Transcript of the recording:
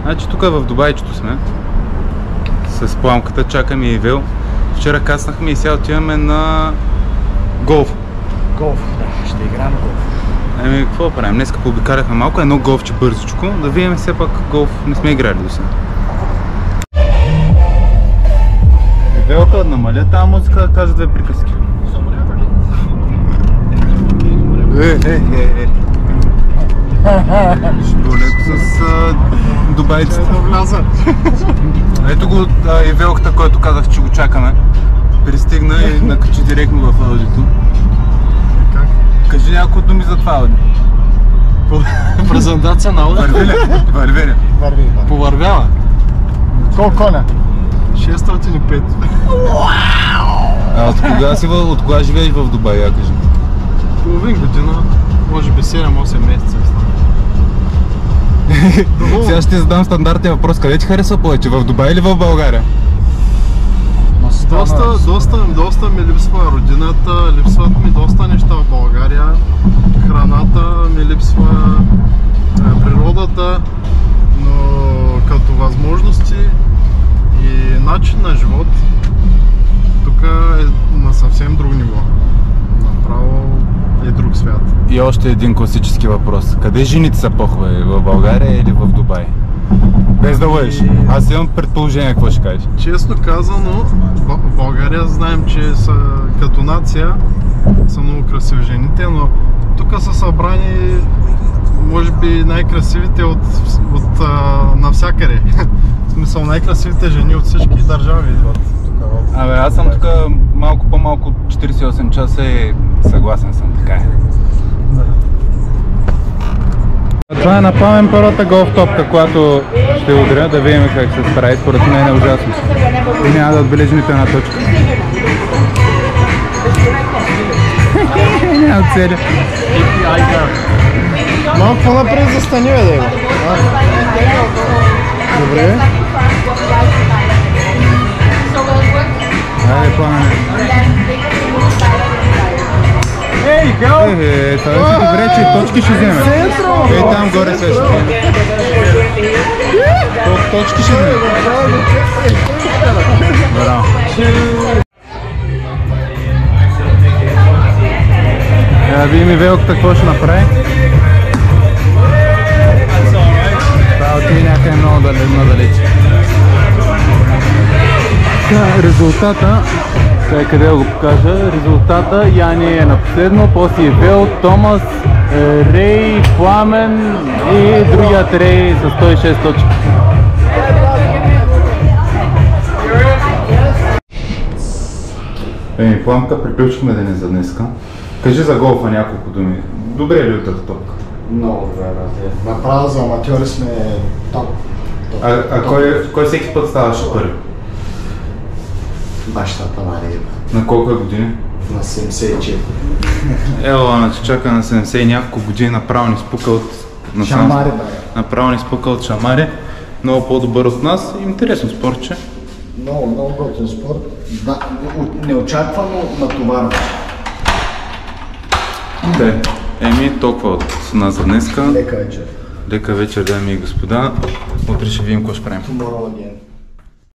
Значи тук в Дубайчето сме. С пламката чакаме Ивел. Вчера каснахме и сега отиваме на голф. Голф, да, ще играем голф. Ами какво правим? Днеска пообикаляхме малко, едно голфче бързичко, да видим все пак голф не сме играли до сега. Велка намаля тази музика, да каже две приказки. Леко с дубайците. Ето го и велката, който казах, че го чакаме. Пристигна и накачи директно в аудито. Кажи няколко думи за това ауди. Презентация на ауди. Върви ли? Върви, да. Повървява. Колко коня? 605. А от кога живееш в Дубай, я кажи? Половин година, може би 7-8 месеца. Сега ще ти задам стандартния въпрос. Къде ти харесва повече? В Дубай или в България? Доста ми липсва родината, липсват ми доста неща в България. Храната ми липсва, природата, но като възможности и начин на живот тук е на съвсем друго ниво. Направо е друг свят. И още един класически въпрос. Къде жените са по-хубави? В България или в Дубай? Без да лъжеш. Аз имам предположение какво ще кажеш. Честно казано, в България знаем, че са, като нация са много красиви жените, но тук са събрани може би най-красивите от навсякъде. В смисъл най-красивите жени от всички държави идват. Абе, аз съм тук малко по-малко 48 часа и съгласен съм, така е. Това е на памен първата голф топка, която ще удря, да видим как се справи. Според мен е ужасно. И няма да отбележи нито една точка. Няма цели. Малко по-напред застани, бе, да го. Добре. Айде, пламене. Това е добре, че точки ще вземе. Ей, там горе се ще вземе. Колко точки ще вземе? Браво. Да видим и велката какво ще направи. Това отиде някъде много надалече. Резултата, къде да го покажа, резултата Яни е на последно, после Ивел, Томас, Рей, Пламен и другият Рей с 106 точки. Пламка, приключихме деня за днеска. Кажи за голфа няколко думи. Добре ли утър топка? Много добре, брате. Направо за аматьори сме топ. Кой всеки път ставаше първи? Бащата Мария. На колко години? На 74. Ела, чака на 70 и няколко години, направо ни спука от... Шамари, бе. Направо ни спука от шамари. Много по-добър от нас. Интересно спортче. Много готин спорт. Да, неочаквано натоварваш. Еми, толкова от нас за днеска. Лека вечер. Лека вечер, дами и господа. Утре ще видим какво ще правим. Tomorrow again.